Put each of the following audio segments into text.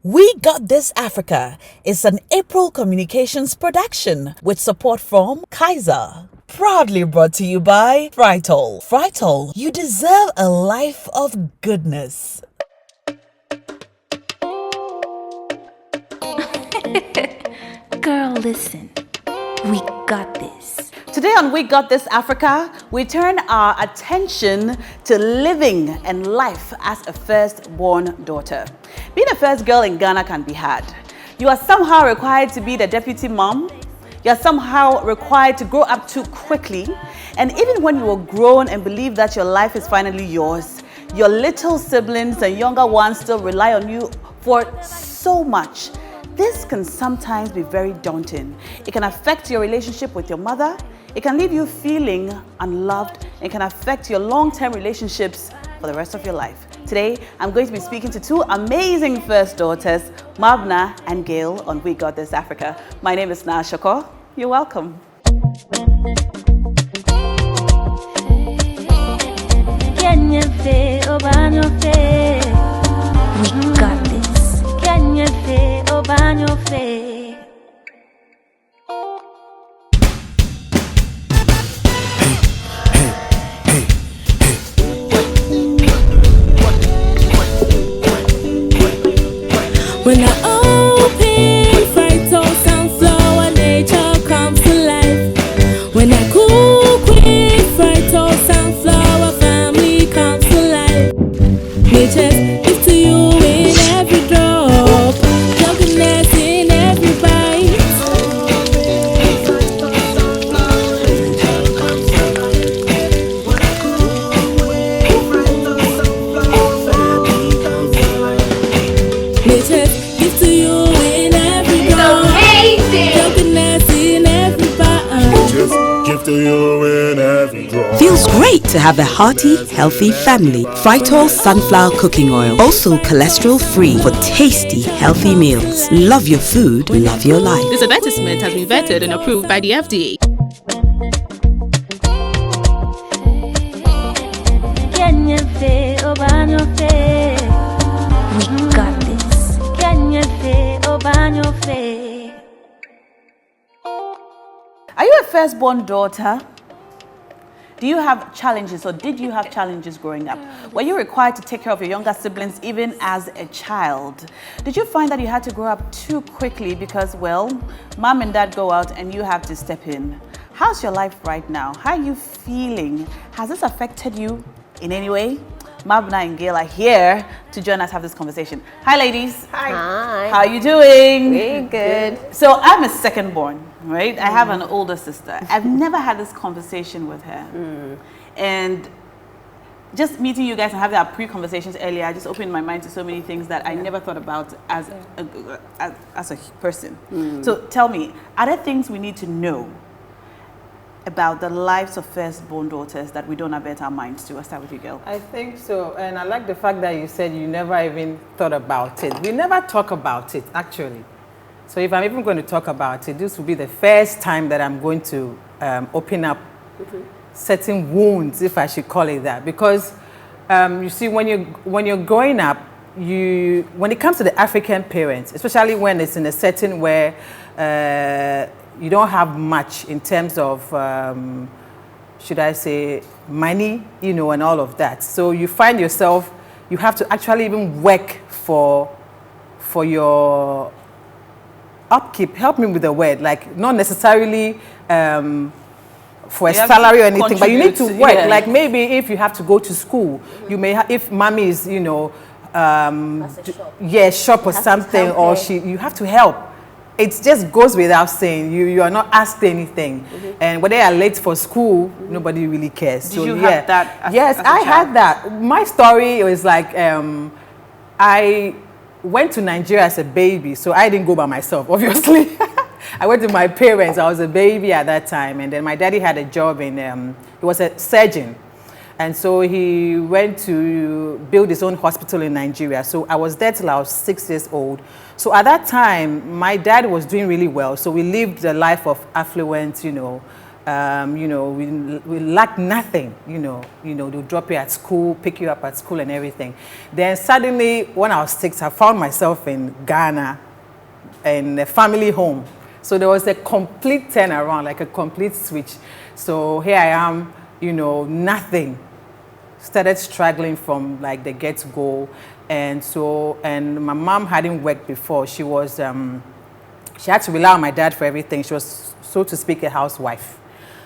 We Got This Africa is an April Communications production with support from Kaiser. Proudly brought to you by Fritol. Fritol, you deserve a life of goodness. Girl, listen. We got this. Today on We Got This Africa, we turn our attention to living and life as a firstborn daughter. Being a first girl in Ghana can be hard. You are somehow required to be the deputy mom. You are somehow required to grow up too quickly. And even when you are grown and believe that your life is finally yours, your little siblings and younger ones still rely on you for so much. This can sometimes be very daunting. It can affect your relationship with your mother. It can leave you feeling unloved. It can affect your long-term relationships for the rest of your life. Today, I'm going to be speaking to two amazing first daughters, Mabna and Gail, on We Got This Africa. My name is Ashorkor. You're welcome. We got this. When I open Fritol sunflower, nature comes to life. When I cook with Fritol sunflower, family comes to life. Nature is to you in every drop, drunkenness in every bite. Nature is to you in every drop, drunkenness in every bite. Just give to you in every draw. Feels great to have a hearty, healthy family. Fritol sunflower cooking oil, also cholesterol free for tasty, healthy meals. Love your food, love your life. This advertisement has been vetted and approved by the FDA. We got this. Are you a firstborn daughter? Do you have challenges, or did you have challenges growing up? Were you required to take care of your younger siblings even as a child? Did you find that you had to grow up too quickly because, well, mom and dad go out and you have to step in? How's your life right now? How are you feeling? Has this affected you in any way? Mabna and Gail are here to join us have this conversation. Hi, ladies. Hi. How are you doing? Very good. So I'm a second born, right? I have an older sister. I've never had this conversation with her. And just meeting you guys and having our pre-conversations earlier, I just opened my mind to so many things that I never thought about as a person. So tell me, are there things we need to know about the lives of firstborn daughters that we don't avert our minds to? I'll start with you, Gail. I think so, and I like the fact that you said you never even thought about it. We never talk about it, actually. So if I'm even going to talk about it, this will be the first time that I'm going to open up certain wounds, if I should call it that. Because you see, when you're growing up, when it comes to the African parents, especially when it's in a setting where you don't have much in terms of, should I say, money, you know, and all of that. So you find yourself, you have to actually even work for your upkeep. Help me with the word, like not necessarily for a salary or anything, but you need to work. Yeah. Like maybe if you have to go to school, you may if mommy is, you know, shop or something, or you have to help. It just goes without saying. You are not asked anything, and when they are late for school, nobody really cares. Did you have that? Yes, I had that. My story was like I went to Nigeria as a baby, so I didn't go by myself, obviously. I went with my parents. I was a baby at that time, and then my daddy had a job in. He was a surgeon. And so he went to build his own hospital in Nigeria. So I was there till I was 6 years old. So at that time, my dad was doing really well. So we lived a life of affluence, you know, You know, we lack nothing. You know, they'll drop you at school, pick you up at school, and everything. Then suddenly, when I was 6, I found myself in Ghana, in a family home. So there was a complete turnaround, like a complete switch. So here I am, you know, nothing. Started struggling from like the get-go, and my mom hadn't worked before. She was, she had to rely on my dad for everything. She was, so to speak, a housewife.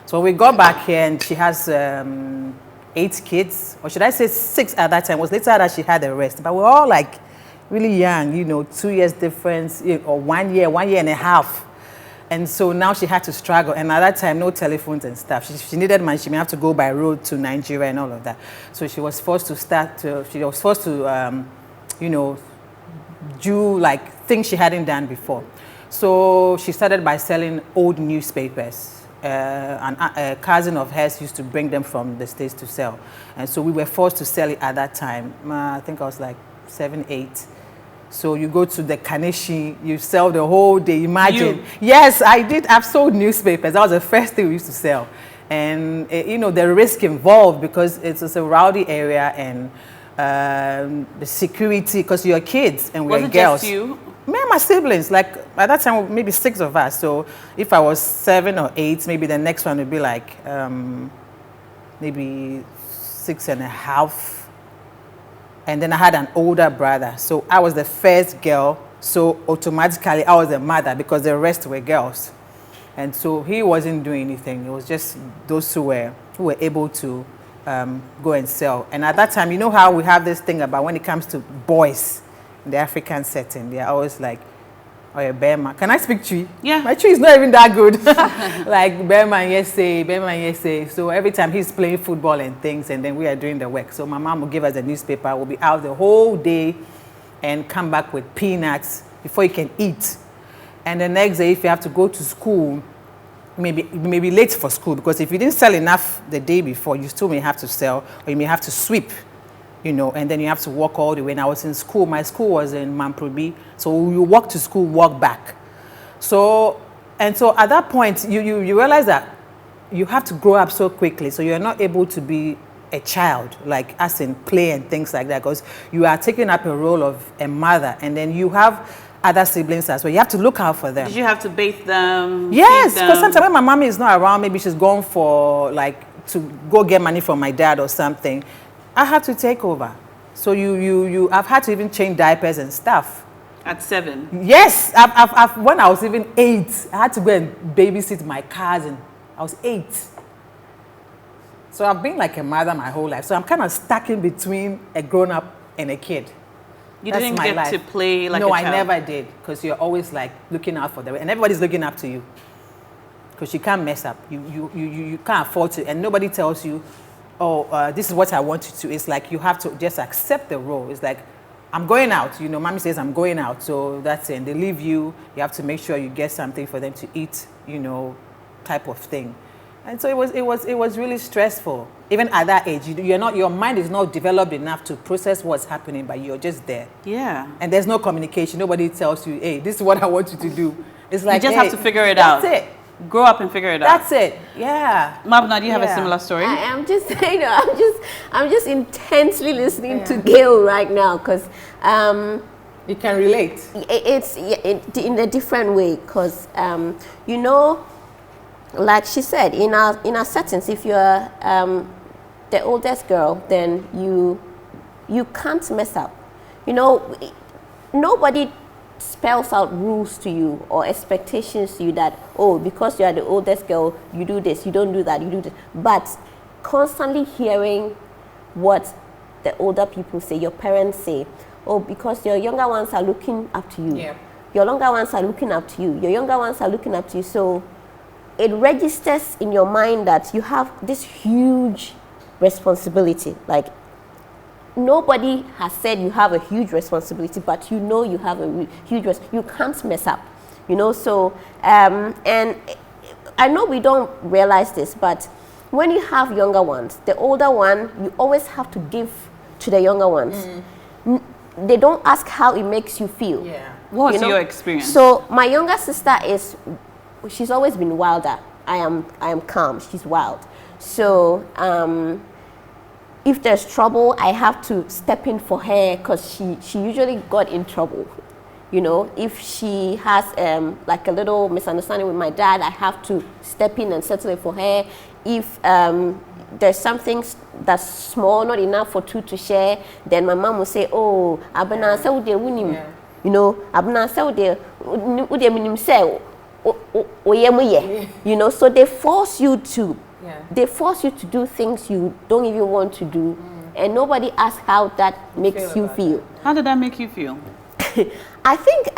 So we got back here, and she has 8 kids, or should I say 6 at that time. It was later that she had the rest, but we're all like really young, you know, 2 years difference, or 1 year and a half. And so now she had to struggle. And at that time, no telephones and stuff. She needed money. She may have to go by road to Nigeria and all of that. So she was forced to you know, do like things she hadn't done before. So she started by selling old newspapers. A cousin of hers used to bring them from the States to sell. And so we were forced to sell it at that time. I think I was like 7, 8. So you go to the Kaneshi, you sell the whole day, imagine. You? Yes, I did. I've sold newspapers. That was the first thing we used to sell. And, you know, the risk involved because it's a rowdy area, and the security, because you're kids and we're girls. Was it just you? Me and my siblings, like at that time, maybe 6 of us. So if I was 7 or 8, maybe the next one would be like maybe 6.5. And then I had an older brother. So I was the first girl. So automatically I was the mother because the rest were girls. And so he wasn't doing anything. It was just those who were able to go and sell. And at that time, you know how we have this thing about when it comes to boys in the African setting, they're always like, oh, yeah, Burma. Can I speak Twi? Yeah. My Twi is not even that good. Like Burma, yes. So every time he's playing football and things, and then we are doing the work. So my mom will give us a newspaper. We'll be out the whole day and come back with peanuts before you can eat. And the next day, if you have to go to school, you may be late for school, because if you didn't sell enough the day before, you still may have to sell, or you may have to sweep. You know, and then you have to walk all the way. When I was in school, my school was in Mamprobi, so you walk to school, walk back. So at that point, you realize that you have to grow up so quickly, so you're not able to be a child, like us in play and things like that, because you are taking up a role of a mother, and then you have other siblings as well. You have to look out for them. Did you have to bathe them? Yes, because sometimes when my mommy is not around, maybe she's gone for like to go get money from my dad or something, I had to take over. So I've had to even change diapers and stuff. At 7? Yes, when I was even 8, I had to go and babysit my cousin. I was 8. So I've been like a mother my whole life. So I'm kind of stuck in between a grown-up and a kid. You didn't get to play like a child? child? No, I never did, because you're always like looking out for them, and everybody's looking up to you, because you can't mess up. You can't afford to, and nobody tells you, oh, this is what I want you to. It's like you have to just accept the role. It's like, I'm going out. You know, mommy says I'm going out, so that's it. And they leave you. You have to make sure you get something for them to eat, you know, type of thing. And so it was really stressful. Even at that age, your mind is not developed enough to process what's happening, but you're just there. Yeah. And there's no communication. Nobody tells you, hey, this is what I want you to do. It's like, you just hey, have to figure it out. That's it. Grow up and figure it out. That's it. Yeah. Mabna, do you have a similar story? I am just, you know, I'm just intensely listening to Gail right now, because you can relate. It's in a different way, because you know, like she said, in our settings, if you're the oldest girl, then you can't mess up. You know, nobody spells out rules to you or expectations to you that, oh, because you are the oldest girl, you do this, you don't do that, you do this. But constantly hearing what the older people say, your parents say, oh, because your younger ones are looking up to you. Yeah. Your younger ones are looking up to you. Your younger ones are looking up to you. So it registers in your mind that you have this huge responsibility. Like, nobody has said you have a huge responsibility, but you know you have a huge you can't mess up, you know. So and I know we don't realize this, but when you have younger ones, the older one, you always have to give to the younger ones. They don't ask how it makes you feel. Yeah. What was your experience? So my younger sister she's always been wilder. I am calm. She's wild. So if there's trouble, I have to step in for her because she usually got in trouble. You know, if she has like a little misunderstanding with my dad, I have to step in and settle it for her. If there's something that's small, not enough for two to share, then my mom will say, oh, abana sa ude wunim. You know, abana sa ude minim se oyemuye. You know, so they force you to do things you don't even want to do, and nobody asks how that makes you feel. How did that make you feel? I think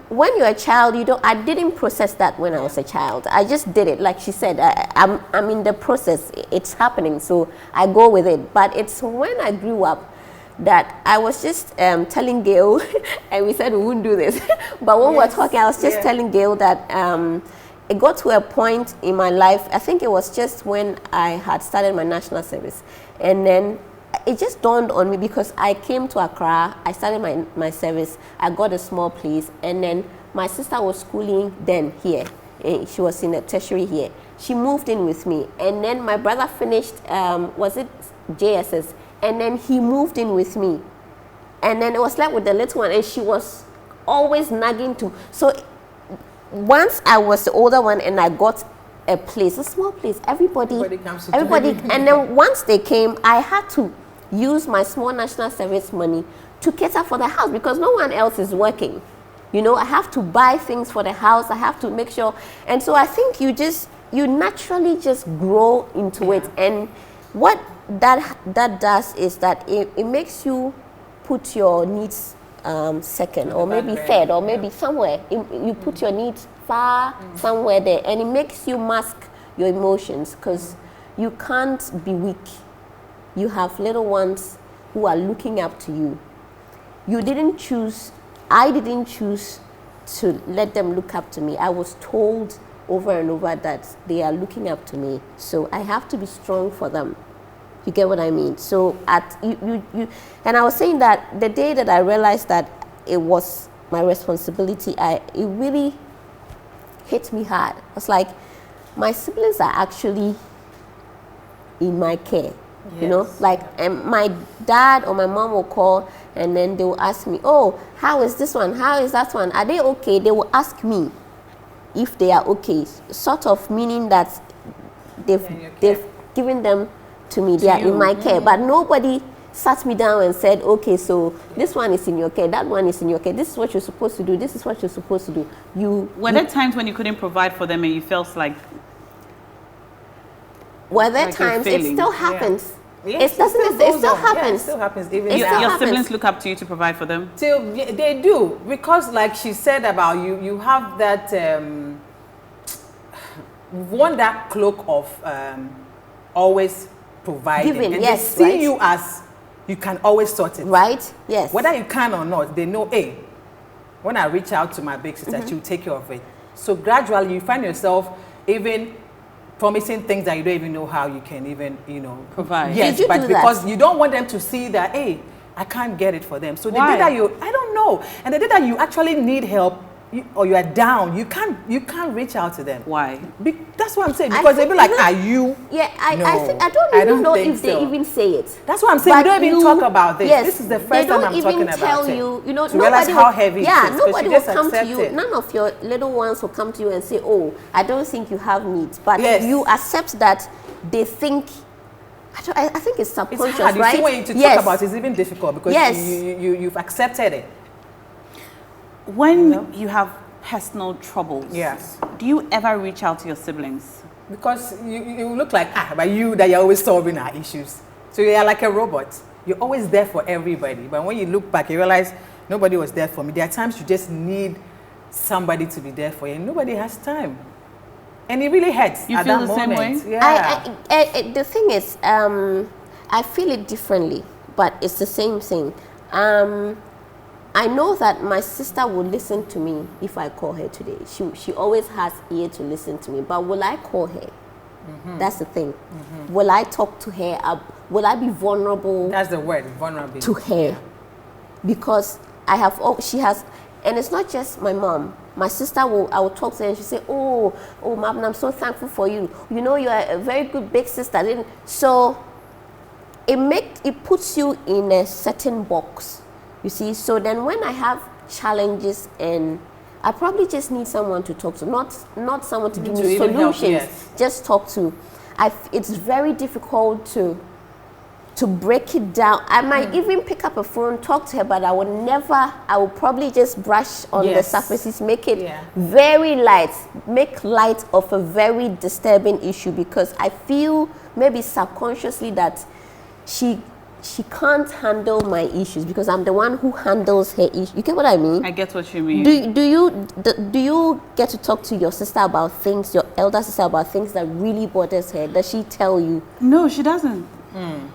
when you're a child, I didn't process that when I was a child. I just did it. Like she said, I'm in the process. It's happening, so I go with it. But it's when I grew up that I was just telling Gail, and we said we wouldn't do this. But when we were talking, I was just telling Gail that it got to a point in my life, I think it was just when I had started my national service. And then it just dawned on me because I came to Accra, I started my service, I got a small place, and then my sister was schooling then here. She was in a tertiary here. She moved in with me, and then my brother finished, was it JSS? And then he moved in with me. And then it was like with the little one, and she was always nagging to. So once I was the older one and I got a place, a small place, everybody and then once they came, I had to use my small national service money to cater for the house because no one else is working. You know, I have to buy things for the house, I have to make sure. And so I think you naturally just grow into it. And what that does is that it makes you put your needs second, or maybe third, or maybe somewhere. You put your needs far somewhere there, and it makes you mask your emotions because you can't be weak. You have little ones who are looking up to you. I didn't choose to let them look up to me. I was told over and over that they are looking up to me, so I have to be strong for them. You get what I mean? So and I was saying that the day that I realized that it was my responsibility, it really hit me hard. It's like my siblings are actually in my care. Yes. You know, like my dad or my mom will call and then they will ask me, oh, how is this one? How is that one? Are they okay? They will ask me if they are okay. Sort of meaning that they've given them to me. They are in my care. But nobody sat me down and said, okay, so this one is in your care, that one is in your care, this is what you're supposed to do, this is what you're supposed to do. Were there times when you couldn't provide for them and you felt like... Were there times? It still happens. Yeah. It still happens. Yeah, it still happens. Even your siblings look up to you to provide for them? They do, because like she said about you have that that cloak of always providing. Giving, and yes, they see you as you can always sort it. Right, yes. Whether you can or not, they know, hey, when I reach out to my big sister, she'll take care of it. So gradually you find yourself even promising things that you don't even know how you can even, provide. Yes, but because you don't want them to see that, hey, I can't get it for them. So the day that I don't know, and the day that you actually need help, or you are down, you can't reach out to them. Why? That's what I'm saying. Because they'll be like, are you? Yeah, I don't even know if they even say it. That's what I'm saying. We don't even talk about this. Yes, this is the first time I'm talking about it. They don't even tell you. To realize how heavy it is. Nobody will come to you. None of your little ones will come to you and say, oh, I don't think you have needs. But you accept that they think. I think it's subconscious, it's hard. right? You see, when to talk about it, it's even difficult because you've accepted it. When you have personal troubles, do you ever reach out to your siblings? Because you look like, but you're always solving our issues. So you're like a robot. You're always there for everybody. But when you look back, you realize nobody was there for me. There are times you just need somebody to be there for you, and nobody has time. And it really hurts. You feel the same way? Yeah. The thing is, I feel it differently, but it's the same thing. I know that my sister will listen to me if I call her today. She always has ear to listen to me. But will I call her? That's the thing. Will I talk to her? Will I be vulnerable? That's the word, vulnerable. To her, because she has And it's not just my mom. My sister I will talk to her and she'll say, oh, Mom, I'm so thankful for you. You know, you are a very good big sister. So it puts you in a certain box, you see. So then when I have challenges, and I probably just need someone to talk to, not someone to give me solutions, just talk to. It's very difficult to break it down. I might even pick up a phone, talk to her, but I will probably just brush on the surfaces, make it very light, make light of a very disturbing issue, because I feel maybe subconsciously that she can't handle my issues because I'm the one who handles her issues. You get what I mean? I get what you mean. Do you get to talk to your sister about things, your elder sister about things that really bothers her? Does she tell you? No, she doesn't.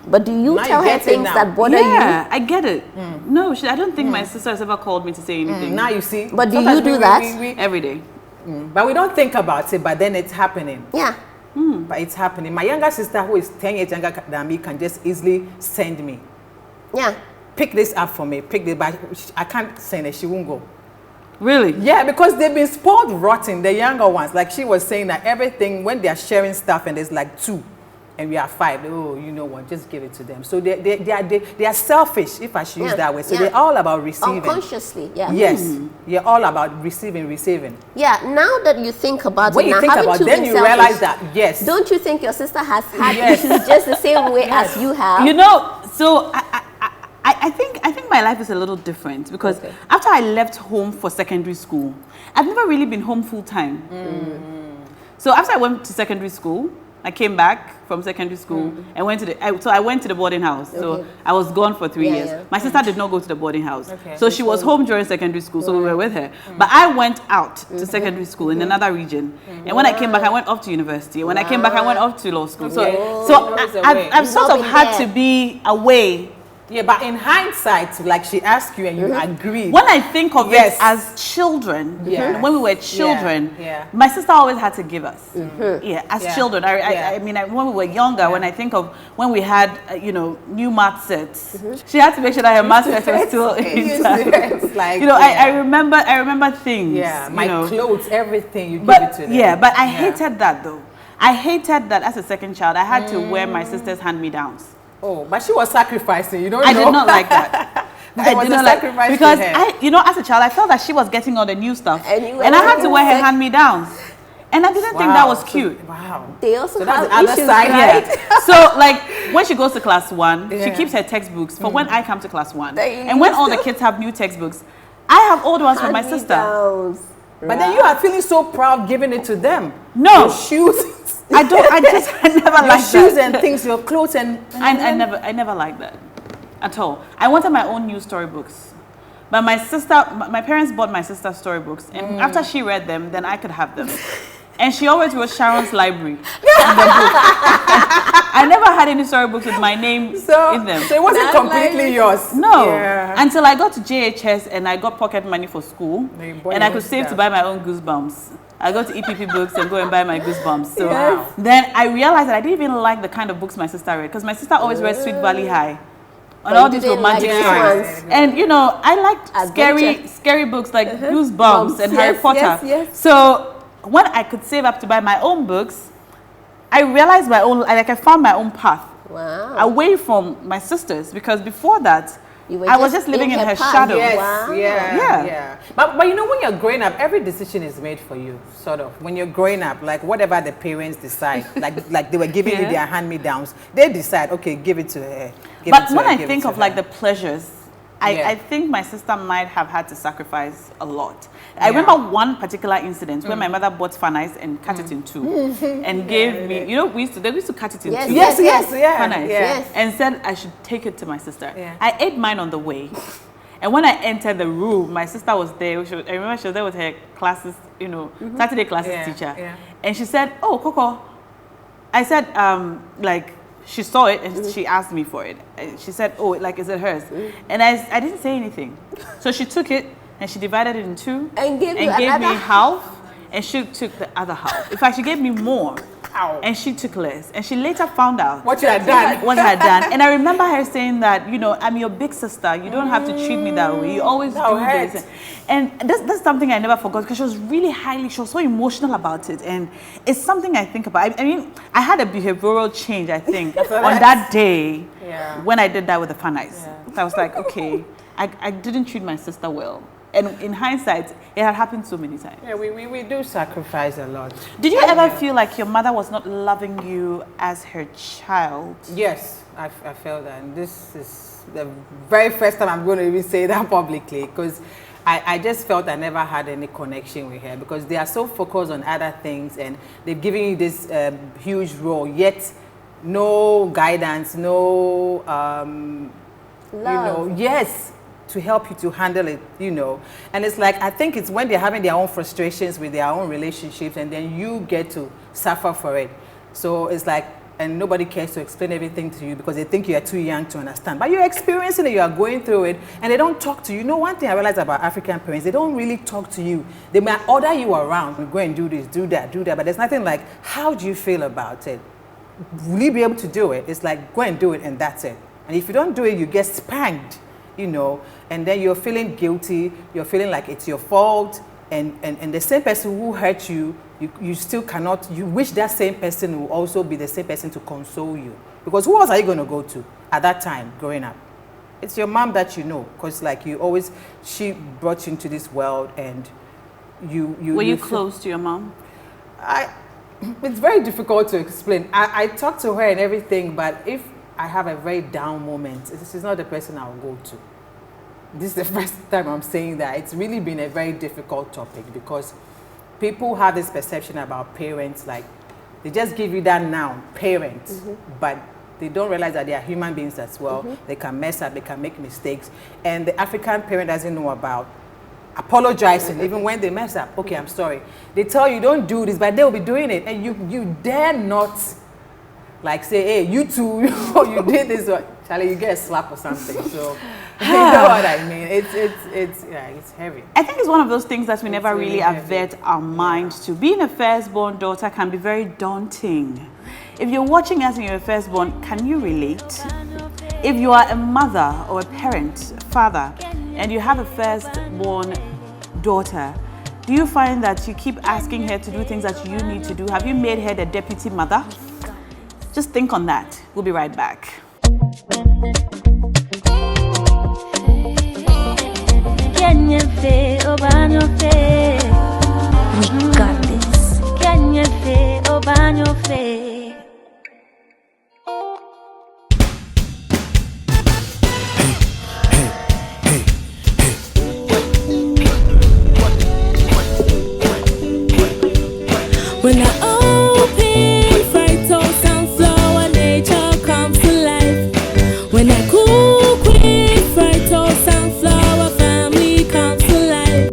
But do you tell her things that bother you? Yeah, I get it. No, I don't think my sister has ever called me to say anything. Now you see. But do you do that? Every day. But we don't think about it, but then it's happening. Yeah. But it's happening. My younger sister, who is 10 years younger than me, can just easily send me. Yeah. Pick this up for me. Pick this, but I can't send it. She won't go. Really? Yeah, because they've been spoiled rotten, the younger ones. Like she was saying that everything, when they're sharing stuff and there's like 2, and we are 5, oh, you know what, just give it to them. So they are selfish, if I should use that way. So they're all about receiving. Unconsciously, yeah. Yes, you're all about receiving. Yeah, now that you think about when it, you think about it, then you realize that, yes. Don't you think your sister has had issues just the same way as you have? You know, so I think my life is a little different because after I left home for secondary school, I've never really been home full time. So after I went to secondary school, I came back from secondary school and went to I went to the boarding house. So I was gone for 3 years. Yeah. My sister did not go to the boarding house. So she was home during secondary school, so we were with her. But I went out to secondary school in another region. And when I came back, I went off to university. When I came back, I went off to law school. So I've sort of had to be away. Yeah, but in hindsight, like she asked you and you agreed. When I think of it as children, when we were children, my sister always had to give us. As children. I mean, when we were younger, when I think of when we had, new math sets, she had to make sure that her math set was still inside. Like, I remember things. Yeah, my clothes, everything, you give it to them. Yeah, but I hated that though. I hated that as a second child. I had to wear my sister's hand-me-downs. Oh, but she was sacrificing. You don't know. I did not like that. I did not like because as a child, I felt that she was getting all the new stuff, and I had to wear her hand-me-downs, and I didn't think that was cute. They also have the other issues, side, right? So, like when she goes to class 1, she keeps her textbooks for when I come to class 1, and when all the kids have new textbooks, I have old ones for my sister. But then you are feeling so proud giving it to them. No your shoes. I never liked your shoes and things, your clothes and I never liked that at all. I wanted my own new storybooks, but my parents bought my sister storybooks, and after she read them, then I could have them. And she always wrote Sharon's Library in the book. I never had any storybooks with my name in them. So it wasn't completely yours. No, until I got to JHS and I got pocket money for school, and I could save to buy my own Goosebumps. I go to EPP Books and go and buy my Goosebumps. So then I realized that I didn't even like the kind of books my sister read, because my sister always read Sweet Valley High and all these romantic stories. And I liked scary books like Goosebumps and Harry Potter. So when I could save up to buy my own books, I realized I found my own path away from my sisters, because before that, I was just living in her shadow. Yes, But when you're growing up, every decision is made for you, sort of. When you're growing up, like whatever the parents decide, like they were giving you their hand-me-downs, they decide, okay, give it to her. But when I think of like the pleasures, I think my sister might have had to sacrifice a lot. I remember one particular incident where my mother bought fan ice and cut it in 2 and gave me, they used to cut it in 2. Fan ice, and said I should take it to my sister. I ate mine on the way. And when I entered the room, my sister was there. I remember she was there with her classes, Saturday classes teacher. And she said, "Oh, Coco." I said, she saw it and she asked me for it. She said, "Oh, is it hers?" And I didn't say anything. So she took it and she divided it in 2 and gave me half. and she took the other half. In fact, she gave me more. Ow. And she took less. And she later found out What you had done. what I had done. And I remember her saying that, you know, I'm your big sister. You don't have to treat me that way. You always do this. And that's something I never forgot because she was really she was so emotional about it. And it's something I think about. I mean, I had a behavioral change, I think, on that day when I did that with the Fanites. I was like, okay, I didn't treat my sister well. And in hindsight, it had happened so many times. Yeah, we do sacrifice a lot. Did you ever feel like your mother was not loving you as her child? Yes, I felt that. And this is the very first time I'm going to even say that publicly because I just felt I never had any connection with her because they are so focused on other things and they've given you this huge role, yet no guidance, no, Love. you know, yes, to help you to handle it, you know. And it's like, I think it's when they're having their own frustrations with their own relationships and then you get to suffer for it. So it's like, and nobody cares to explain everything to you because they think you are too young to understand. But you're experiencing it, you are going through it, and they don't talk to you. You know, one thing I realized about African parents, they don't really talk to you. They might order you around, go and do this, do that, but there's nothing like, how do you feel about it? Will you be able to do it? It's like, go and do it and that's it. And if you don't do it, you get spanked, you know, and then you're feeling guilty, you're feeling like it's your fault, and the same person who hurt you, you still cannot, you wish that same person will also be the same person to console you. Because who else are you going to go to at that time growing up? It's your mom that you know, because like she brought you into this world and you Were you close to your mom? It's very difficult to explain. I talk to her and everything, but if I have a very down moment, this is not the person I'll go to. This is the first time I'm saying that. It's really been a very difficult topic because people have this perception about parents, like they just give you that noun, parents, but they don't realize that they are human beings as well. They can mess up, they can make mistakes. And the African parent doesn't know about apologizing, even when they mess up. Okay, I'm sorry. They tell you don't do this, but they'll be doing it. And you dare not like say, hey, you two, you did this, or Charlie, you get a slap or something. So you know what I mean? It's heavy. I think it's one of those things that we never really avert our minds to. Being a firstborn daughter can be very daunting. If you're watching us and you're a firstborn, can you relate? If you are a mother or a parent, a father, and you have a firstborn daughter, do you find that you keep asking her to do things that you need to do? Have you made her the deputy mother? Just think on that. We'll be right back. We got this. When I open fried toast and flour, nature comes to life. When I cook with fried toast and flour, family comes to life.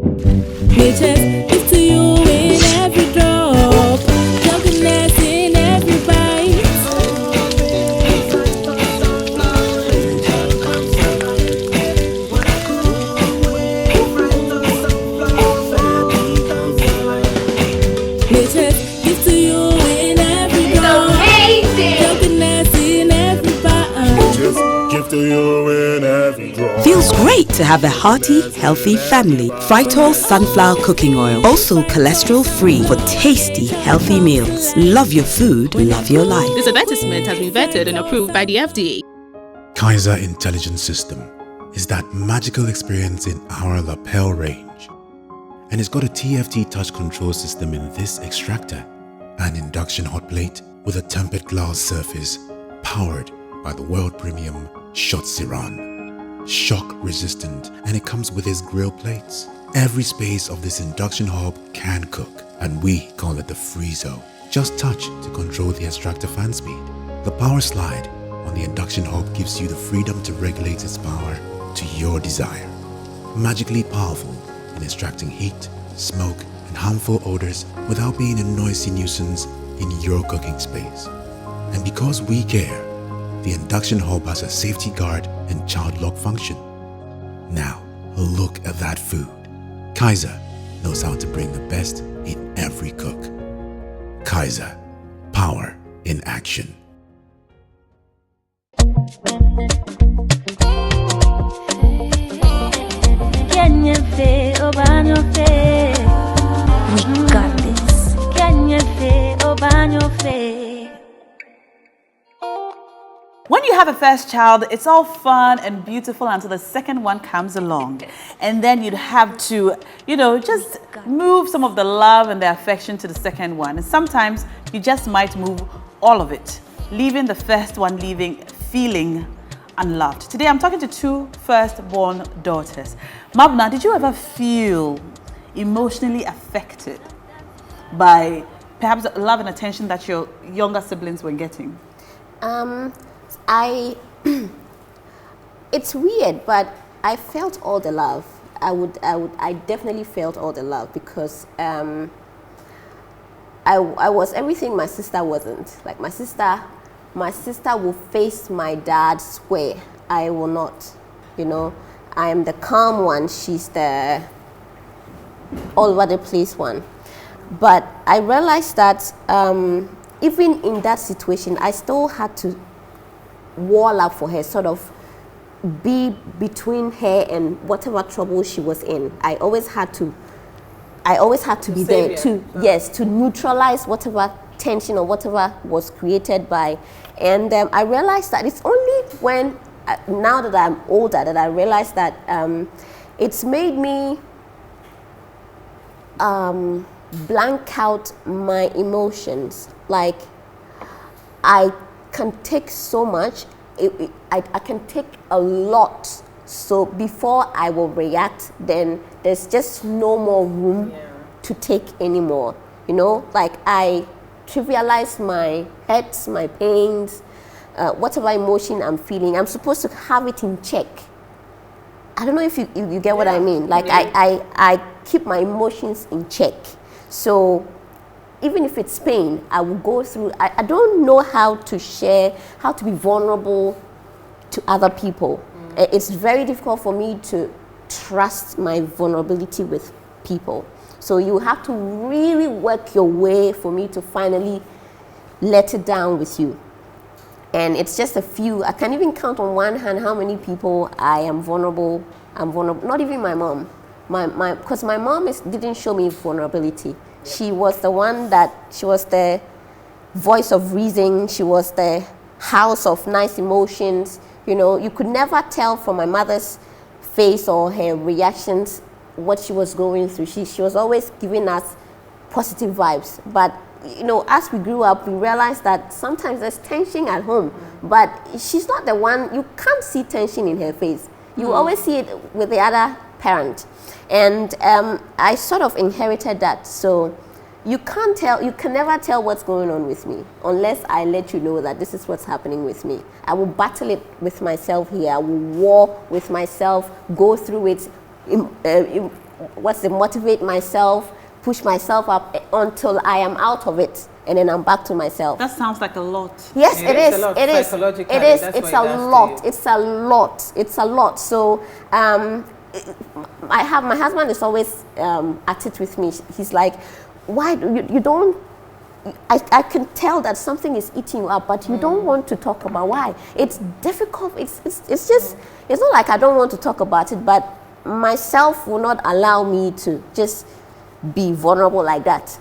Nature gives to you in every drop, drunkenness in every bite. Nature gives to you in every drop, drunkenness in every bite. Just give to you in every draw. Feels great to have a hearty, healthy family. Fritol sunflower cooking oil. Also cholesterol free for tasty, healthy meals. Love your food, love your life. This advertisement has been vetted and approved by the FDA. Kaiser Intelligence System is that magical experience in our lapel range. And it's got a TFT touch control system in this extractor, an induction hot plate with a tempered glass surface powered by the world premium Shot Siran. Shock resistant, and it comes with its grill plates. Every space of this induction hob can cook, and we call it the free zone. Just touch to control the extractor fan speed. The power slide on the induction hob gives you the freedom to regulate its power to your desire. Magically powerful in extracting heat, smoke, and harmful odors without being a noisy nuisance in your cooking space. And because we care, the induction hob has a safety guard and child lock function. Now, look at that food. Kaiser, knows how to bring the best in every cook. Kaiser, power in action. We got this. When you have a first child, it's all fun and beautiful until the second one comes along. And then you'd have to, just move some of the love and the affection to the second one. And sometimes you just might move all of it, leaving the first one feeling unloved. Today I'm talking to two firstborn daughters. Mabna, did you ever feel emotionally affected by perhaps the love and attention that your younger siblings were getting? It's weird, but I felt all the love. I definitely felt all the love because I was everything my sister wasn't. Like my sister will face my dad square. I will not, I am the calm one. She's the all over the place one. But I realized that even in that situation, I still had to wall up for her, sort of be between her and whatever trouble she was in. I always had to be there to neutralize whatever tension or whatever was created by. And I realized that it's only when now that I'm older that I realized that it's made me blank out my emotions. Like I can take so much, I can take a lot. So before I will react, then there's just no more room to take anymore. Like I trivialize my hurts, my pains, whatever emotion I'm feeling. I'm supposed to have it in check. I don't know if you get what I mean. Like I keep my emotions in check. So even if it's pain, I will go through. I don't know how to share, how to be vulnerable to other people. It's very difficult for me to trust my vulnerability with people. So you have to really work your way for me to finally let it down with you. And it's just a few. I can't even count on one hand how many people I am vulnerable. I'm vulnerable. Not even my mom. Because my mom didn't show me vulnerability. She was the one she was the voice of reason. She was the house of nice emotions. You could never tell from my mother's face or her reactions what she was going through. She was always giving us positive vibes. But, as we grew up, we realized that sometimes there's tension at home. But she's not the one, you can't see tension in her face. You always see it with the other parent. And I sort of inherited that. So you can never tell what's going on with me unless I let you know that this is what's happening with me. I will battle it with myself here. I will war with myself, go through it, motivate myself, push myself up until I am out of it. And then I'm back to myself. That sounds like a lot. Yes, it is. It is. It is. It's a lot. It's a lot. So my husband is always at it with me. He's like, why you don't? I can tell that something is eating you up, but you don't want to talk about why. It's difficult. It's just. It's not like I don't want to talk about it, but myself will not allow me to just be vulnerable like that.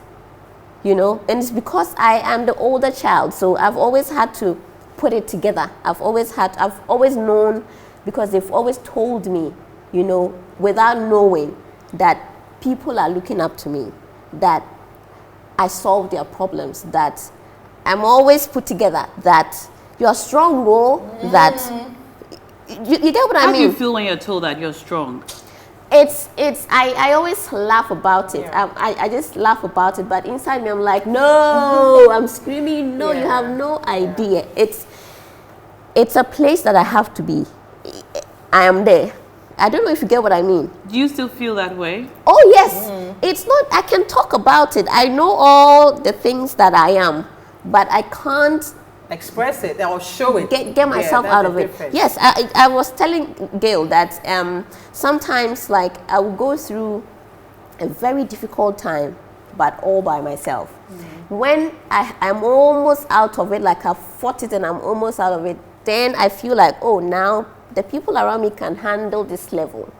And it's because I am the older child, so I've always had to put it together. I've always known, because they've always told me, without knowing, that people are looking up to me, that I solve their problems, that I'm always put together, that you're strong, that you get what I mean? How do you feel when you're told that you're strong? I always laugh about it. I just laugh about it, but inside me I'm like, no, I'm screaming, no, you have no idea. It's a place that I have to be. I am there. I don't know if you get what I mean. Do you still feel that way? Oh yes. It's not, I can talk about it. I know all the things that I am, but I can't express it or show it. Get myself out of it. Yes, I was telling Gail that sometimes, like, I will go through a very difficult time, but all by myself. When I'm almost out of it, like I've fought it and I'm almost out of it, then I feel like, oh, now the people around me can handle this level.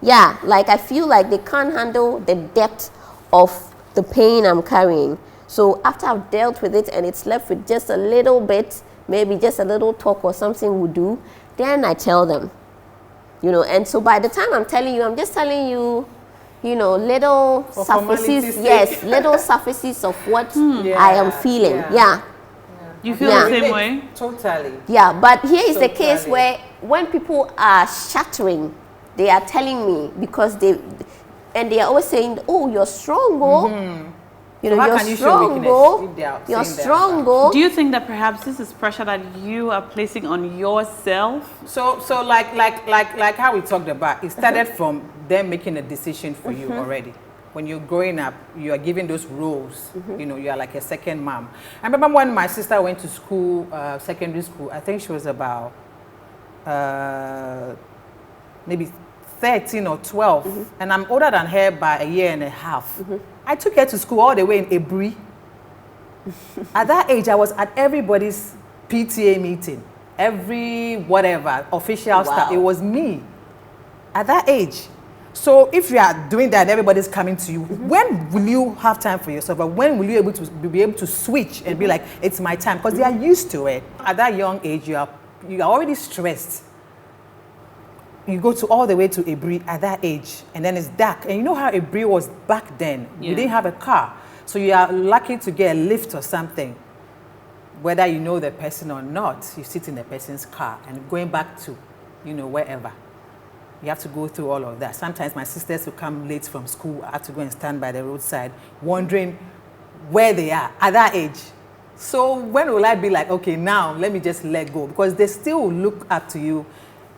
Yeah, like I feel like they can't handle the depth of the pain I'm carrying. So after I've dealt with it and it's left with just a little bit, maybe just a little talk or something will do, then I tell them, you know. And so by the time I'm telling you, I'm just telling you, you know, little surfaces, yes, little surfaces of what I am feeling. Yeah. You feel the same way? Totally. Yeah, but here is the case where when people are shattering, they are telling me because they are always saying, oh, you're strong, oh. You know, you're strong, oh. You're strong, oh. Do you think that perhaps this is pressure that you are placing on yourself? So like how we talked about, it started from them making a decision for you already. When you're growing up, you are given those roles. You know, you are like a second mom. I remember when my sister went to school, secondary school, I think she was about maybe 13 or 12, and I'm older than her by a year and a half. I took her to school all the way in Ebri. At that age, I was at everybody's PTA meeting, every whatever, official stuff. It was me at that age. So if you are doing that and everybody's coming to you, when will you have time for yourself? Or when will you be able to switch and be like, it's my time? Because they are used to it. At that young age, you are already stressed. You go to all the way to Ebri at that age, and then it's dark. And you know how Ebri was back then. You didn't have a car. So you are lucky to get a lift or something. Whether you know the person or not, you sit in the person's car and going back to, you know, wherever. You have to go through all of that. Sometimes my sisters will come late from school. I have to go and stand by the roadside, wondering where they are at that age. So when will I be like, okay, now let me just let go? Because they still look up to you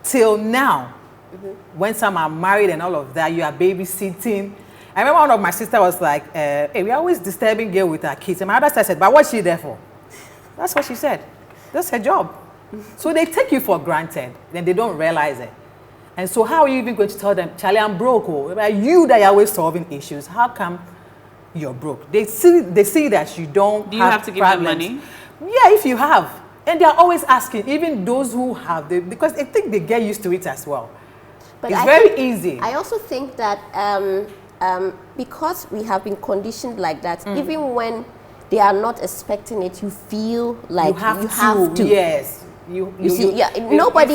till now. When some are married and all of that, you are babysitting. I remember one of my sisters was like, hey, we're always disturbing girl with our kids. And my other sister said, but what's she there for? That's what she said. That's her job. So they take you for granted, then they don't realize it. And so how are you even going to tell them, Charlie, I'm broke, or you that are always solving issues, how come you're broke? They see that you don't Do you have to give them money? Yeah, if you have. And they're always asking, even those who have, because I think they get used to it as well. But it's very easy. I also think that because we have been conditioned like that, even when they are not expecting it, you feel like you have to. Yes. Nobody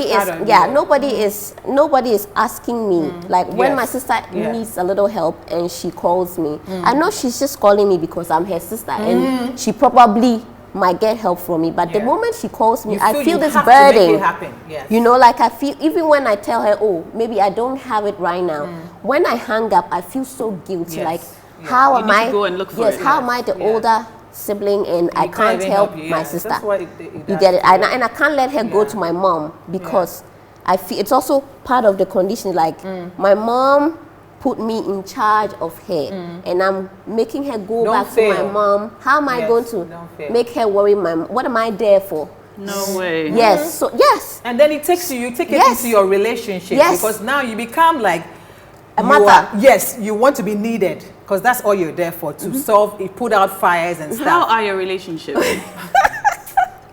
is asking me. Like when my sister needs a little help and she calls me, I know she's just calling me because I'm her sister and she probably might get help from me. But the moment she calls me, I feel this burden. Yes. You know, like I feel, even when I tell her, oh, maybe I don't have it right now, when I hang up, I feel so guilty. Like, how am I? Go and look for it. How am I the older sibling and I can't help my sister? You get it? And I can't let her go to my mom because I feel it's also part of the condition. Like my mom put me in charge of her and I'm making her go back to my mom. How am I going to make her worry? What am I there for? No way. Yes. So yes. And then you take it into your relationship because now you become like a mother. You want to be needed because that's all you're there for, to solve, put out fires and stuff. How are your relationships?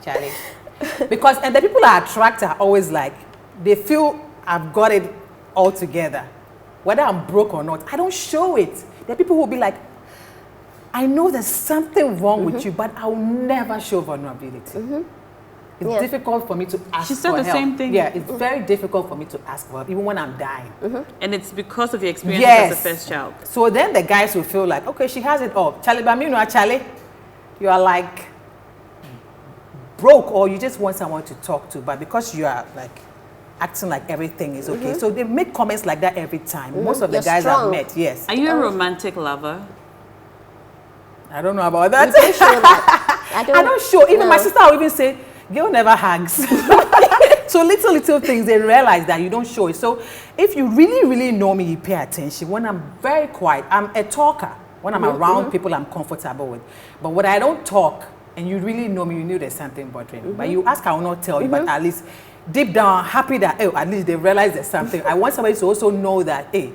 Charlie. Because, and the people I attract are always like, they feel I've got it all together. Whether I'm broke or not, I don't show it. There are people who will be like, I know there's something wrong with you, but I'll never show vulnerability. It's difficult for me to ask for help. She said the same thing. Yeah, it's very difficult for me to ask for help, even when I'm dying. And it's because of your experience as a first child. So then the guys will feel like, okay, she has it all. Charlie, but you know, Charlie, you are like broke or you just want someone to talk to, but because you are like acting like everything is okay. So they make comments like that every time. Most of the guys I've met, yes. Are you a romantic lover? I don't know about that. You don't show that. I don't show. Even my sister will even say, girl never hugs. So little things, they realize that you don't show it. So if you really know me, you pay attention. When I'm very quiet, I'm a talker. When I'm around people I'm comfortable with. But when I don't talk, and you really know me, you knew there's something bothering me. But you ask, I will not tell you, but at least deep down, I'm happy that, at least they realize there's something. I want somebody to also know that, hey,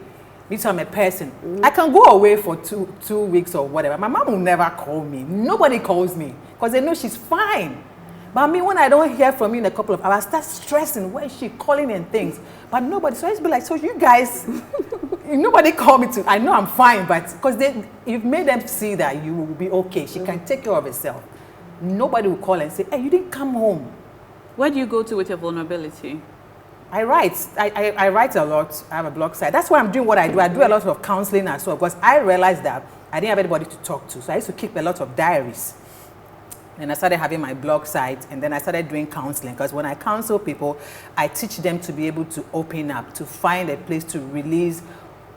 Me too, I'm a person. I can go away for two weeks or whatever. My mom will never call me. Nobody calls me because they know she's fine. But I mean, when I don't hear from you in a couple of hours, I start stressing. Where is she calling and things? But nobody. So I just be like, so you guys, nobody call me to. I know I'm fine, but because you've made them see that you will be okay. She can take care of herself. Nobody will call and say, hey, you didn't come home. Where do you go to with your vulnerability? I write. I write a lot. I have a blog site. That's why I'm doing what I do. I do a lot of counseling as well because I realized that I didn't have anybody to talk to. So I used to keep a lot of diaries. And I started having my blog site, and then I started doing counseling because when I counsel people, I teach them to be able to open up, to find a place to release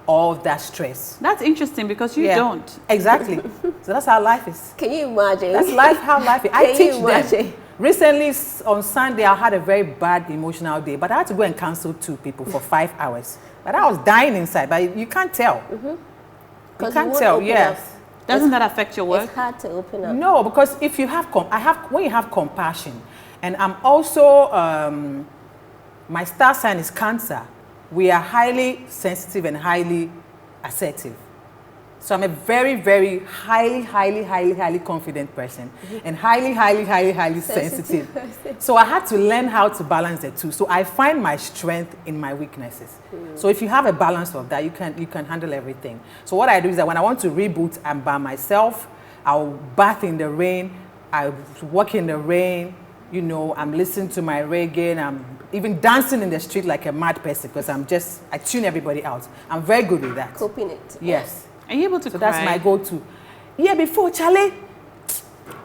all of that stress. That's interesting because you don't. Exactly. So that's how life is. Can you imagine? That's life, how life is. I teach imagine? them. Recently, on Sunday, I had a very bad emotional day, but I had to go and counsel 2 people for 5 hours. But I was dying inside, but you can't tell. You can't tell, yes. Doesn't that affect your work? It's hard to open up. No, because if you have, when you have compassion, and I'm also, my star sign is Cancer. We are highly sensitive and highly assertive. So I'm a very, very highly confident person and highly sensitive. So I had to learn how to balance the two. So I find my strength in my weaknesses. So if you have a balance of that, you can handle everything. So what I do is that when I want to reboot, I'm by myself. I'll bath in the rain. I walk in the rain. You know, I'm listening to my reggae and I'm even dancing in the street like a mad person because I tune everybody out. I'm very good with that. Coping it. Yes. Are you able to So cry? that's my go-to. Yeah, before Charlie.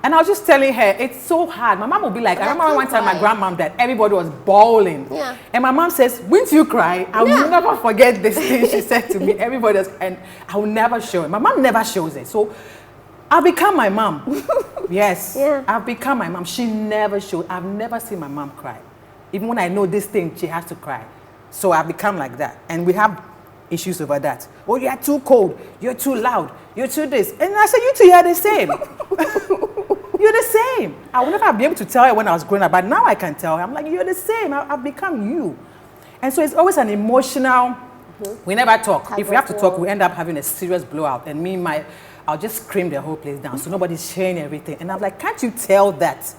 And I was just telling her, it's so hard. My mom would be like, I remember one time my grandmom died, everybody was bawling. Yeah. And my mom says, wouldn't you cry? I will never forget this thing she said to me. Everybody was, and I will never show it. My mom never shows it. So I've become my mom. Yes. Yeah. I've become my mom. She never showed. I've never seen my mom cry. Even when I know this thing, she has to cry. So I've become like that. And we have issues over that. Oh, you're too cold. You're too loud. You're too this. And I said, you two are the same. You're the same. I would never be able to tell her when I was growing up, but now I can tell her. I'm like, you're the same. I've become you. And so it's always an emotional, we never talk. If we have to talk, we end up having a serious blowout. And I'll just scream the whole place down. So nobody's sharing everything. And I'm like, can't you tell that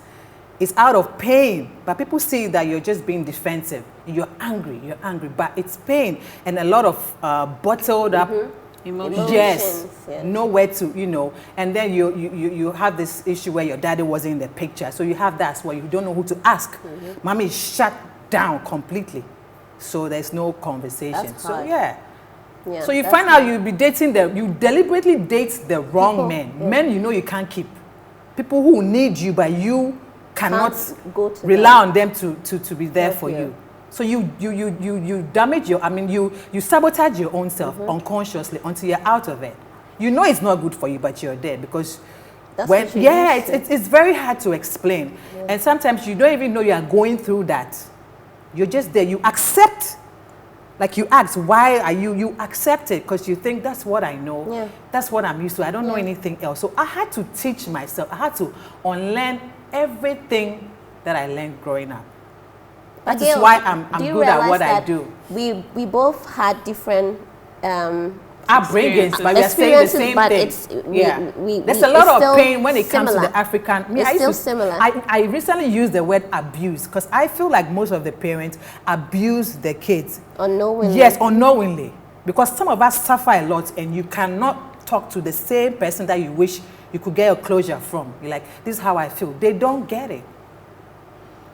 it's out of pain? But people see that you're just being defensive. You're angry, but it's pain. And a lot of bottled up Emotions. Yes, nowhere to, you know. And then you have this issue where your daddy wasn't in the picture. So you have that where you don't know who to ask. Mommy is shut down completely. So there's no conversation. That's So hard. yeah. So you that's find out you'll be dating you deliberately date the wrong men. Men you know you can't keep. People who need you, but you cannot go to rely on them to be there for you. So you damage you sabotage your own self unconsciously until you're out of it. You know it's not good for you, but you're there because it's very hard to explain. And sometimes you don't even know you are going through that. You're just there. You accept. Like you ask, why are you accept it because you think that's what I know. Yeah. That's what I'm used to. I don't know anything else. So I had to teach myself. I had to unlearn everything that I learned growing up. That is why I'm good at what I do. We both had different upbringings, but we are saying the same thing. There's a lot of pain when it comes to the African. It's still similar. I recently used the word abuse because I feel like most of the parents abuse their kids. Unknowingly. Yes, unknowingly. Because some of us suffer a lot and you cannot talk to the same person that you wish you could get a closure from. You're like, this is how I feel. They don't get it.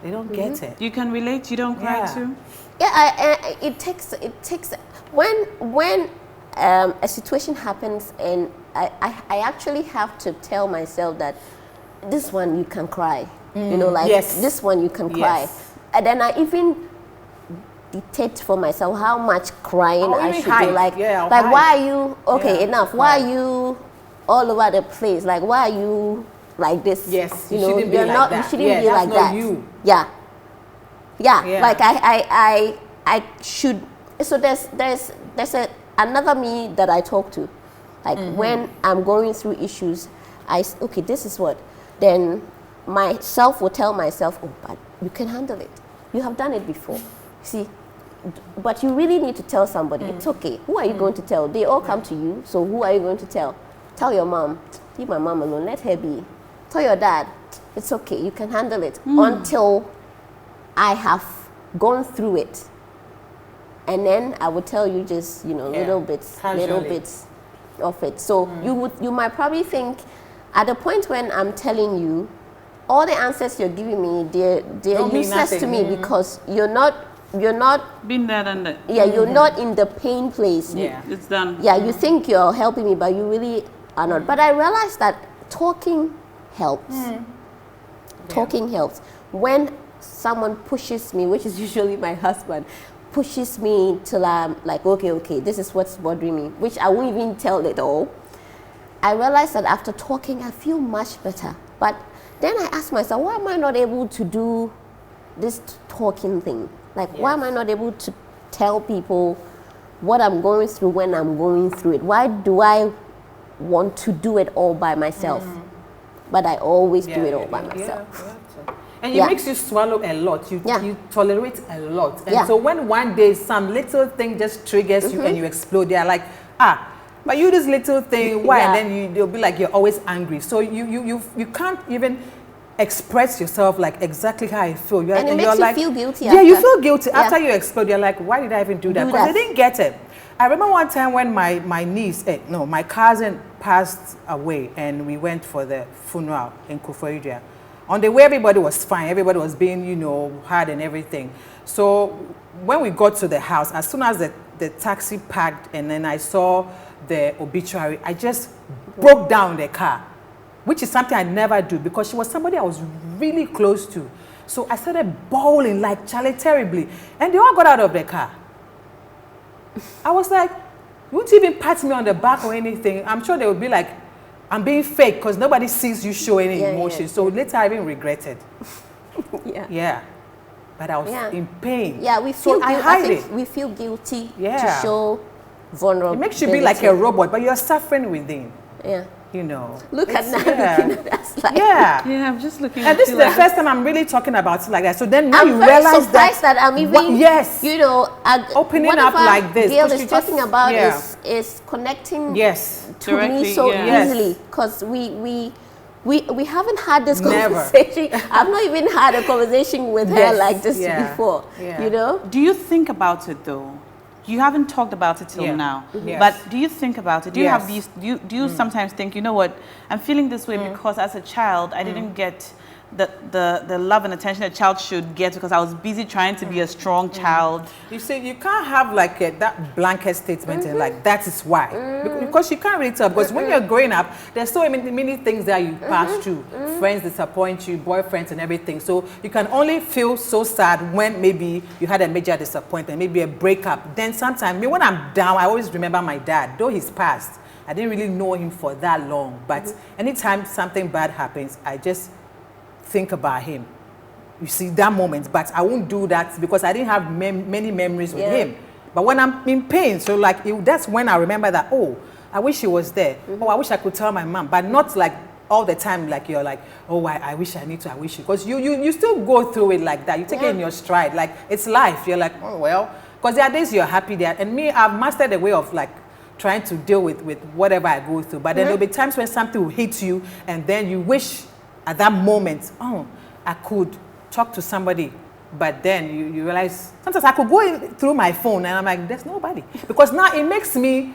They don't get it. You can relate, you don't cry too? Yeah, it takes when a situation happens and I actually have to tell myself that this one you can cry. You know, like this one you can cry. And then I even dictate for myself how much crying I should do. Like why are you enough? Why are you all over the place? Like why are you like this? Yes, you know, you're not. You shouldn't be like that. You. Yeah. Like I should. So there's another me that I talk to. Like when I'm going through issues, this is what. Then myself will tell myself, oh, but you can handle it. You have done it before. See, but you really need to tell somebody. It's okay. Who are you going to tell? They all come to you. So who are you going to tell? Tell your mom. Leave my mom alone. Let her be. Tell your dad. It's okay. You can handle it until I have gone through it. And then I would tell you just, little bits of it. So you might probably think at the point when I'm telling you, all the answers you're giving me, they're useless to me because you're not Been there, done that. Yeah, you're not in the pain place. It's done. Yeah, you think you're helping me, but you really are not. But I realized that talking helps. Talking helps. When someone pushes me, which is usually my husband, pushes me till I'm like, okay, this is what's bothering me, which I won't even tell it all. I realized that after talking, I feel much better. But then I ask myself, why am I not able to do this talking thing? Like, why am I not able to tell people what I'm going through when I'm going through it? Why do I want to do it all by myself? But I always do it all by myself. And it makes you swallow a lot. You tolerate a lot. And so when one day some little thing just triggers you and you explode, they're like, but you this little thing, why? And then they'll be like, you're always angry. So you can't even express yourself like exactly how I feel. And it makes you feel guilty. Yeah, you feel guilty after you explode. You're like, why did I even do that? Because they didn't get it. I remember one time when my cousin passed away, and we went for the funeral in Kufuor. On the way, everybody was fine. Everybody was being, hard and everything. So when we got to the house, as soon as the taxi parked, and then I saw the obituary, I just broke down the car, which is something I never do because she was somebody I was really close to. So I started bawling like Charlie terribly, and they all got out of the car. I was like, you wouldn't even pat me on the back or anything. I'm sure they would be like, I'm being fake because nobody sees you show any emotion. So later I even regretted. But I was in pain. Yeah, we feel I think we feel guilty to show vulnerability. It makes you be like a robot, but you're suffering within. Yeah. Look at now, looking at us like I'm just looking and this is the first time I'm really talking about it like that. So then when you realize that I'm even opening up like this. Gail is talking about is connecting to me so easily because we haven't had this conversation. I've not even had a conversation with her like this before. Do you think about it though? You haven't talked about it till now, but do you think about it? Do you have these? Do you sometimes think, you know what, I'm feeling this way because as a child I didn't get the love and attention a child should get because I was busy trying to be a strong child. You see, you can't have like that blanket statement and like that is why, because you can't really tell. Because when you're growing up, there's so many things that you pass through. Friends disappoint you, boyfriends and everything. So you can only feel so sad when maybe you had a major disappointment, maybe a breakup. Then sometimes, when I'm down, I always remember my dad, though he's passed. I didn't really know him for that long, but anytime something bad happens, I just think about him. You see that moment, but I won't do that because I didn't have many memories with him. But when I'm in pain, so like that's when I remember that, oh, I wish he was there. Oh, I wish I could tell my mom, but not like all the time. Like you're like, oh, I wish I need to. I wish you, because you still go through it like that. You take it in your stride. Like it's life. You're like, oh well, because there are days you're happy there, and me, I've mastered a way of like trying to deal with whatever I go through. But then there'll be times when something will hit you, and then you wish at that moment, oh, I could talk to somebody, but then you realize sometimes I could go through my phone and I'm like, there's nobody, because now it makes me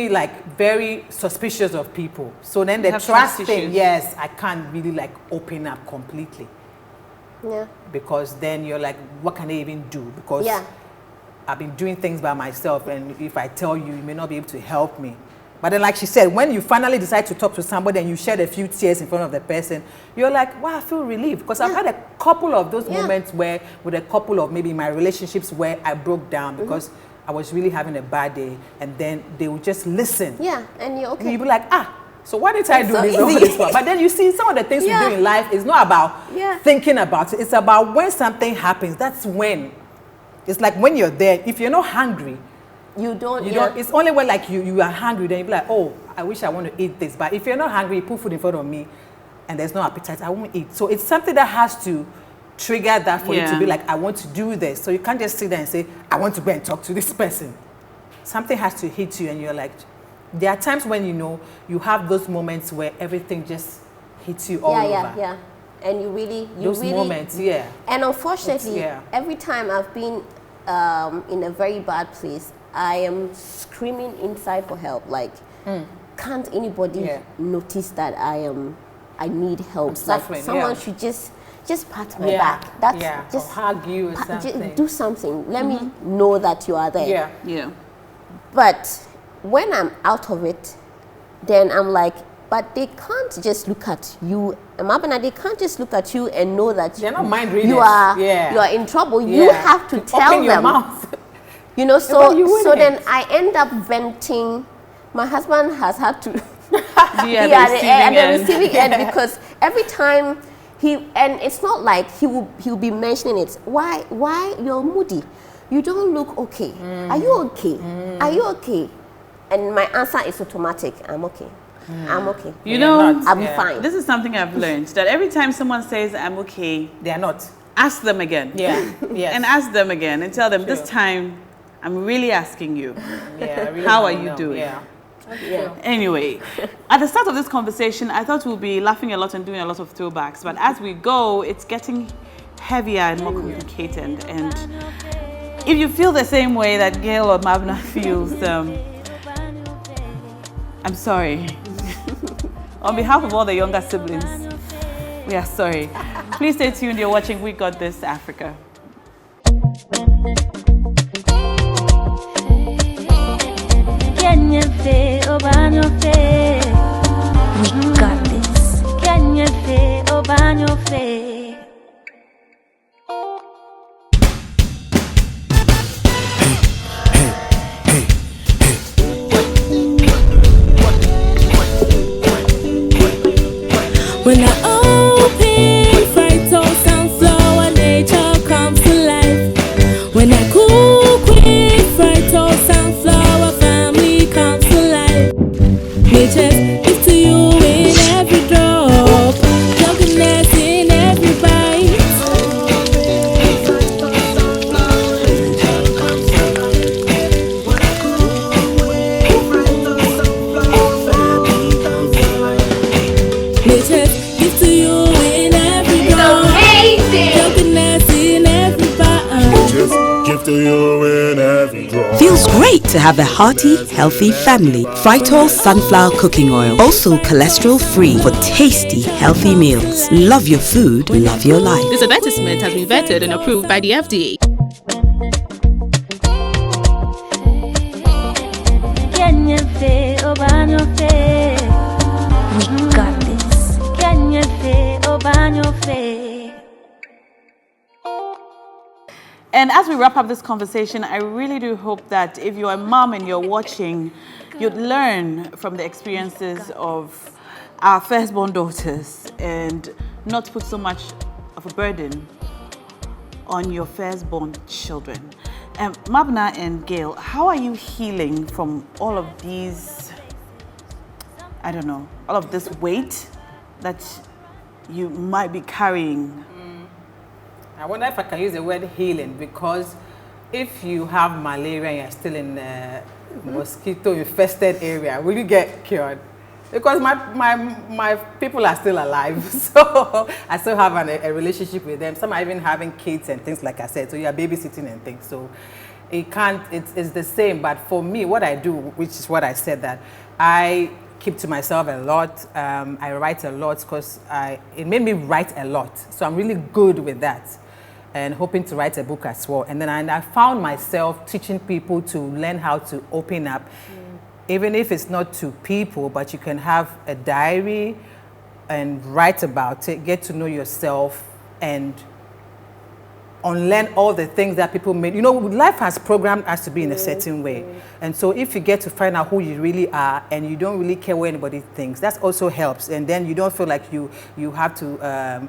like very suspicious of people. So then the trust thing, I can't really like open up completely. Yeah. Because then you're like, what can I even do? Because I've been doing things by myself, and if I tell you, you may not be able to help me. But then, like she said, when you finally decide to talk to somebody and you shed a few tears in front of the person, you're like, wow, I feel relieved. Because I've had a couple of those moments where, with a couple of maybe my relationships where I broke down because I was really having a bad day, and then they would just listen. Yeah, and you're okay. And you'd be like, so why did I do this? But then you see, some of the things we do in life is not about thinking about it. It's about when something happens. That's when. It's like when you're there, if you're not hungry, you don't. It's only when like you are hungry, then you be like, oh, I wish I want to eat this. But if you're not hungry, you put food in front of me, and there's no appetite, I won't eat. So it's something that has to trigger that for you to Yeah. be like, I want to do this. So you can't just sit there and say, I want to go and talk to this person. Something has to hit you and you're like, there are times when you have those moments where everything just hits you all over. Yeah. And you really moments, yeah. And unfortunately, every time I've been in a very bad place, I am screaming inside for help. Like, can't anybody notice that I need help? Like someone should just pat my back. That's just or hug you or something. Do something. Let me know that you are there. Yeah. But when I'm out of it, then I'm like, but they can't just look at you, Mabena, they can't just look at you and know that they're not mind readers. you are in trouble. You have to tell Open your them. mouth. So then I end up venting. My husband has had to Be at the receiving end because every time and it's not like he'll be mentioning it. Why you're moody? You don't look okay. Are you okay? Are you okay? And my answer is automatic. I'm okay. I'm okay. I'm fine. This is something I've learned, that every time someone says I'm okay, they are not. Ask them again. Yeah. Yes. And ask them again and tell them this time I'm really asking you. Yeah. Really how are you doing? Yeah. Anyway, at the start of this conversation, I thought we'll be laughing a lot and doing a lot of throwbacks, but as we go, it's getting heavier and more complicated. And if you feel the same way that Gail or Mabna feels, I'm sorry. On behalf of all the younger siblings, we are sorry. Please stay tuned. You're watching We Got This Africa. Can you feel over your face? We got this. Can you feel over your face? When I open fried toast and flour, nature comes to life. When I cook with fried toast and flour, family comes to life. Nature gives to you in every drop, drunkenness in every bite. Nature gives to you in every drop, drunkenness in every bite. Just give to you in every draw. Feels great to have a hearty, healthy family. Fritol sunflower cooking oil. Also cholesterol free for tasty, healthy meals. Love your food, love your life. This advertisement has been vetted and approved by the FDA. Can you feel over your face? We got this. Can you feel over your face? And as we wrap up this conversation, I really do hope that if you're a mom and you're watching, you'd learn from the experiences of our firstborn daughters and not put so much of a burden on your firstborn children. Mabna and Gail, how are you healing from all of these, I don't know, all of this weight that you might be carrying? I wonder if I can use the word healing, because if you have malaria and you're still in a mosquito-infested area, will you get cured? Because my people are still alive, so I still have a relationship with them. Some are even having kids and things, like I said, so you are babysitting and things. So it's the same. But for me, what I do, which is what I said, that I keep to myself a lot. I write a lot because it made me write a lot. So I'm really good with that, and hoping to write a book as well. And then I found myself teaching people to learn how to open up. Even if it's not to people, but you can have a diary and write about it, get to know yourself, and unlearn all the things that people made. You know, life has programmed us to be in a certain way. And so if you get to find out who you really are and you don't really care what anybody thinks, that also helps. And then you don't feel like you have to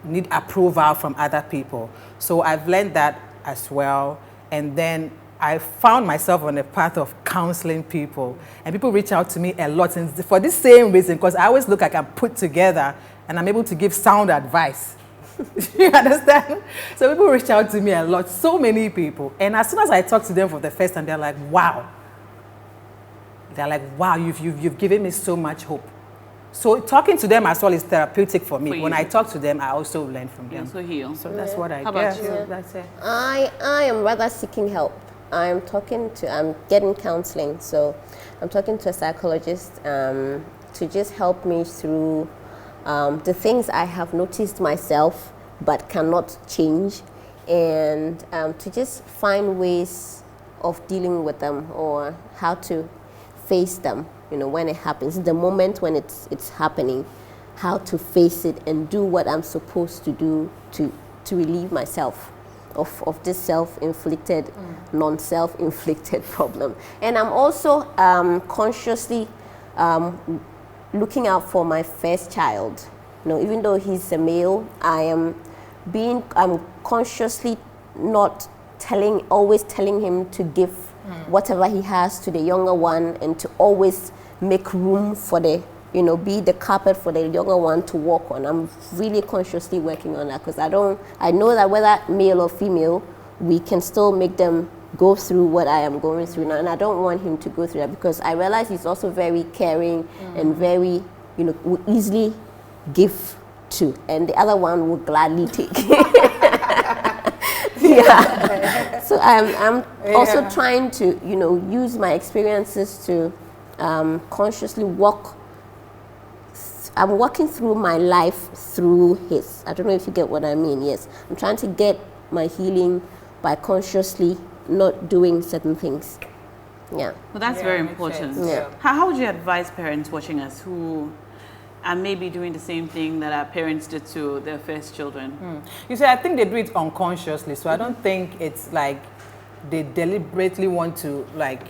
need approval from other people. So I've learned that as well. And then I found myself on a path of counseling people, and people reach out to me a lot, and for this same reason, because I always look like I'm put together and I'm able to give sound advice. You understand? So people reach out to me a lot, so many people. And as soon as I talk to them for the first time, they're like, wow. They're like, wow, you've given me so much hope. So talking to them as well is therapeutic for me. When I talk to them, I also learn from them. So heal. So that's what I How about you? So that's it. I am rather seeking help. I'm getting counseling. So I'm talking to a psychologist to just help me through the things I have noticed myself but cannot change, and to just find ways of dealing with them or how to face them, you know, when it happens, the moment when it's happening, how to face it and do what I'm supposed to do to relieve myself of this self-inflicted, non-self-inflicted problem. And I'm also consciously looking out for my first child. You know, even though he's a male, I'm consciously not always telling him to give whatever he has to the younger one, and to always make room for the, you know, be the carpet for the younger one to walk on. I'm really consciously working on that, because I know that whether male or female, we can still make them go through what I am going through now, and I don't want him to go through that, because I realize he's also very caring and very, you know, will easily give to, and the other one will gladly take. Yeah. So I'm also trying to, you know, use my experiences to consciously walk. I'm walking through my life through his. I don't know if you get what I mean. Yes, I'm trying to get my healing by consciously not doing certain things. Yeah. Well, that's very important. Yeah. How would you advise parents watching us who are maybe doing the same thing that our parents did to their first children? You see, I think they do it unconsciously, so I don't think it's like they deliberately want to like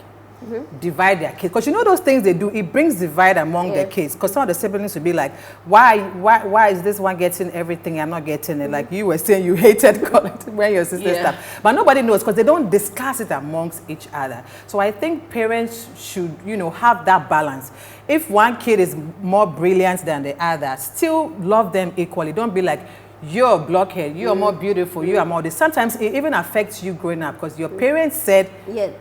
divide their kids. Because you know those things they do, it brings divide among their kids. Because some of the siblings will be like, why is this one getting everything, I'm not getting it? Like you were saying you hated when your sister stuff. But nobody knows, because they don't discuss it amongst each other. So I think parents should, you know, have that balance. If one kid is more brilliant than the other, still love them equally. Don't be like, you're a blockhead, you are more beautiful, you are more this. Sometimes it even affects you growing up, because your parents said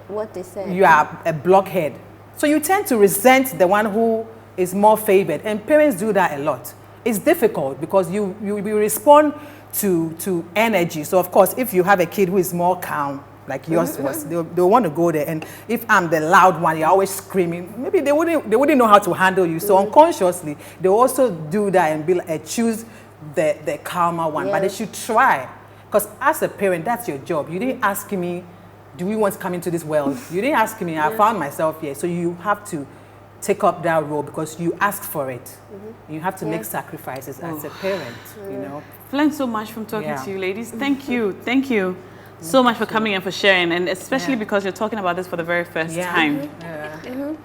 what they said. You are a blockhead. So you tend to resent the one who is more favored, and parents do that a lot. It's difficult because you respond to energy. So of course, if you have a kid who is more calm, like yours was, they'll want to go there. And if I'm the loud one, you're always screaming, maybe they wouldn't know how to handle you. So unconsciously, they also do that and be like, choose the calmer one. But they should try, because as a parent, that's your job. You didn't ask me, do we want to come into this world? You didn't ask me, I found myself here. So you have to take up that role because you asked for it. You have to make sacrifices as a parent, you know. I've learned so much from talking to you ladies. Thank you so much for coming and for sharing, and especially because you're talking about this for the very first time.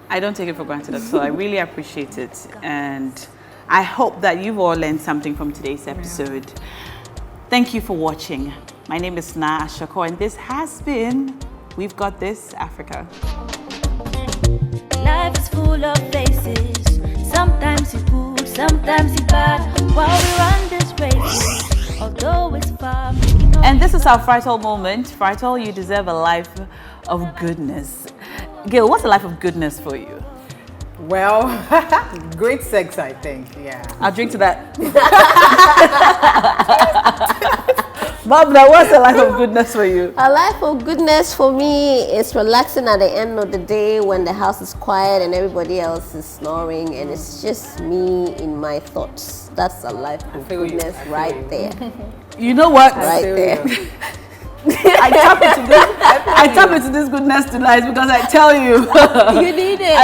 I don't take it for granted at all. I really appreciate it, and I hope that you've all learned something from today's episode. Thank you for watching. My name is Ashorkor, and this has been We've Got This Africa. Life is full of faces. Sometimes it's good, sometimes it's bad. While we run this race, although it's far. And this is our Frital moment. Frital, you deserve a life of goodness. Gail, what's a life of goodness for you? Well, great sex, I think, I'll drink to that. Barbara, what's a life of goodness for you? A life of goodness for me is relaxing at the end of the day when the house is quiet and everybody else is snoring, and it's just me in my thoughts. That's a life of goodness right there. You know what? Right there. I tap into this goodness tonight because I tell you. You need it.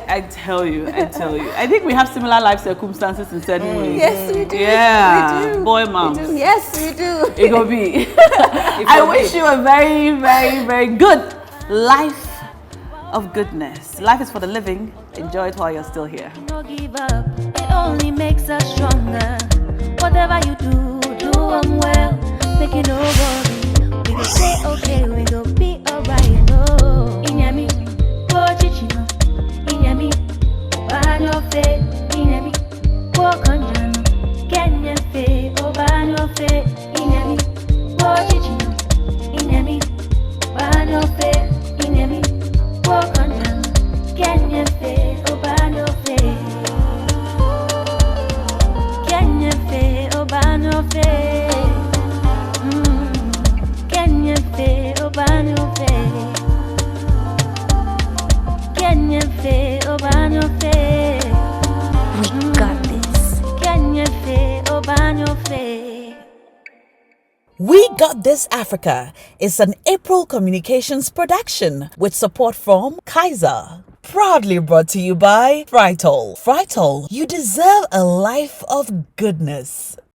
I tell you. I think we have similar life circumstances in certain ways. Yes, we do. Yeah. We do. Boy, mom. Yes, we do. It will be. I wish you a very, very, very good life of goodness. Life is for the living. Enjoy it while you're still here. No give up. It only makes us stronger. Whatever you do, do them well. Make it no worry. We go say okay, we go be alright. No, Inyami, go chichino. Inyami, ban your face. Inyami, go konjano. Kenya fe, oh ban your face. Kenyefe, Obanofe. Kenyefe, Obanofe. Kenyefe, Obanofe. Kenyefe, Obanofe. We got this. Kenyefe, Obanofe. We Got This Africa is an April Communications production with support from Kaiser. Proudly brought to you by Fritol. Fritol, you deserve a life of goodness.